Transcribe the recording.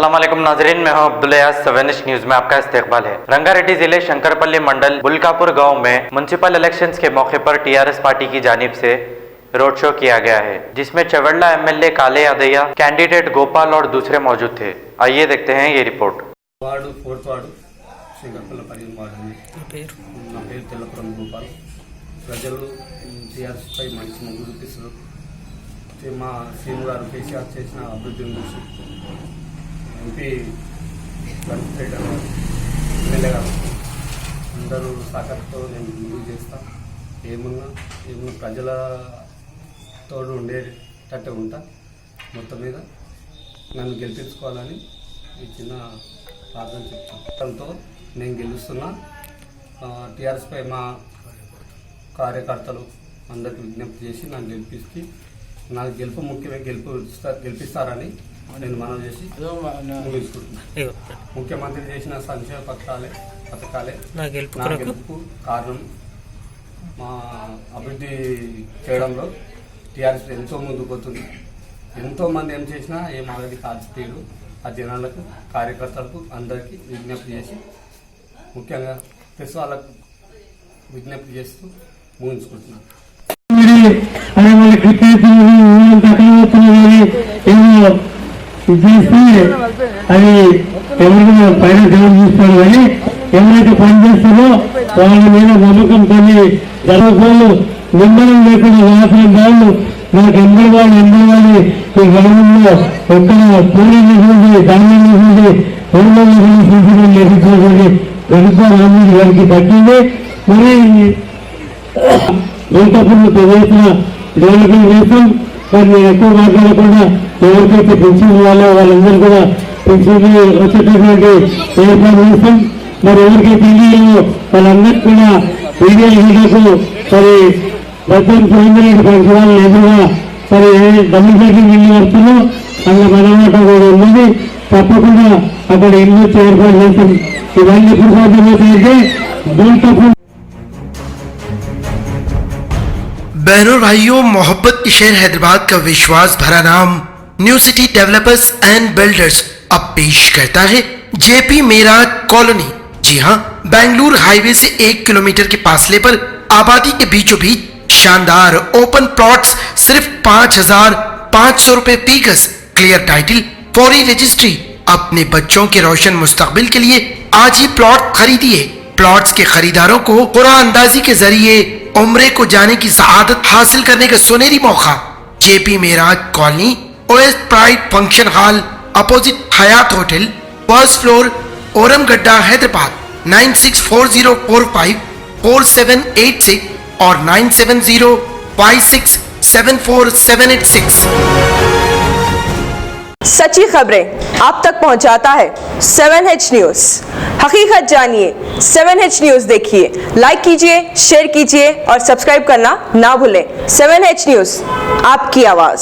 अस्सलाम वालेकुम नाजरीन, मैं हूं अब्दुल यास। 7H न्यूज में आपका इस्तकबाल है। रंगारेड्डी जिले शंकरपल्ली मंडल बुल्कापुर गांव में म्युनिसिपल इलेक्शंस के मौके पर टीआरएस पार्टी की जानिब से रोड शो किया गया है, जिसमें चवड़ला एमएलए काले यादయ్య, कैंडिडेट गोपाल और दूसरे मौजूद थे। आइए देखते हैं ये report. Ward 4th ward Shankarpalli ward నా పేరు తెల్లపురం గోపాల్। ప్రజలు టీఆర్ఎస్ పై మంచి మొగ్గు చూపిస్తారు। మా సీఎం గారు కేసీఆర్ చేసిన అభివృద్ధిని చూసి ఎంపీ గణపతి ఎమ్మెల్యే గారు అందరూ సహకారంతో నేను ముందుకు చేస్తా। ఏమున్నా ప్రజల తోడు ఉండేటట్టు ఉంటా। మొత్తం మీద నన్ను గెలిపించుకోవాలని ఈ చిన్న ప్రార్థన చెప్తాను। నేను గెలుస్తున్నా। టీఆర్ఎస్ పై మా కార్యకర్తలు అందరికి విజ్ఞప్తి చేసి నన్ను గెలిపిస్తే నాకు గెలుపు ముఖ్యమే, గెలిపిస్తారని నేను మనవి చేసి ముగించుకుంటున్నాను। ముఖ్యమంత్రి చేసిన సంక్షేమ పథకాలే నా గెలుపుకు కారణం। మా అభివృద్ధి చేయడంలో టీఆర్ఎస్ ఎంతో ముందుకు పోతుంది। ఎంతోమంది ఏం చేసినా ఏం ఆగది కాల్చితీరు ఆ జనాలకు, కార్యకర్తలకు అందరికీ విజ్ఞప్తి చేసి ముఖ్యంగా ప్రెస్ వాళ్ళకు విజ్ఞప్తి చేస్తూ ముగించుకుంటున్నాను। అది ఎవరికైనా పైన దేవుడు చూస్తాడు, కానీ ఎవరైతే పనిచేస్తారో వాళ్ళ మీద నమ్మకం కొన్ని జరగకుండా నిందనం లేకుండా రాసిన వాళ్ళు మనకు ఎందరు ఈ గ్రామంలో ఎక్కడ పూర్ణంగా చూసి ధాన్యంగా చూసి పూర్ణంగా చూసి నేర్పించినటువంటి గణప రామూజీ గారికి దక్కింది। మరి వెంకటపురం చేసిన డెవలపింగ్ చేస్తాం। మరి నేను ఎక్కువ మాట్లాడకుండా ఎవరికైతే పెన్షన్ ఇవ్వాలో వాళ్ళందరూ కూడా పెన్షన్ వచ్చేటటువంటి ఏర్పాటు చేస్తాం। మరి ఎవరికైతే ఇల్లు వాళ్ళందరికీ కూడా మీడియా హీరోకు మరి భద్రం సురేంద్రెడ్డి పంచవాళ్ళు ఎదురుగా మరి డబుల్ బెడ్రూమ్ ఇల్లు వస్తుందో అక్కడ మనమాట కూడా ఉన్నది। తప్పకుండా అక్కడ ఇల్లు వచ్చి ఏర్పాటు చేస్తాం। ఇవన్నీ ఎప్పుడు సాధ్యమవుతాయంటే దూరపు। बहनों भाइयों, मोहब्बत के शहर हैदराबाद का विश्वास भरा नाम new city developers and builders अब पेश करता है जेपी मेराज कॉलोनी। जी हां, बेंगलुरु हाईवे से 1 किलोमीटर के फासले पर आबादी के बीचों बीच शानदार ओपन प्लॉट्स सिर्फ 5,500 रुपए फी गज, क्लियर टाइटिल, फौरी रजिस्ट्री। अपने बच्चों के रोशन मुस्तकबिल के लिए आज ही प्लॉट खरीदिए। प्लॉट्स के खरीदारों को कुरान अंदाजी के जरिए उम्रे को जाने की सआदत हासिल करने का सुनहरी मौका। JP Meraj colony, OS pride function hall, opposite Hayat hotel, first floor, Ormagadda, Hyderabad. 9640454786 और 9705674786। सच्ची खबरें आप तक पहुंचाता है 7H न्यूज। हकीकत जानिए, 7H न्यूज देखिए, लाइक कीजिए, शेयर कीजिए और सब्सक्राइब करना ना भूलें। 7H न्यूज, आपकी आवाज।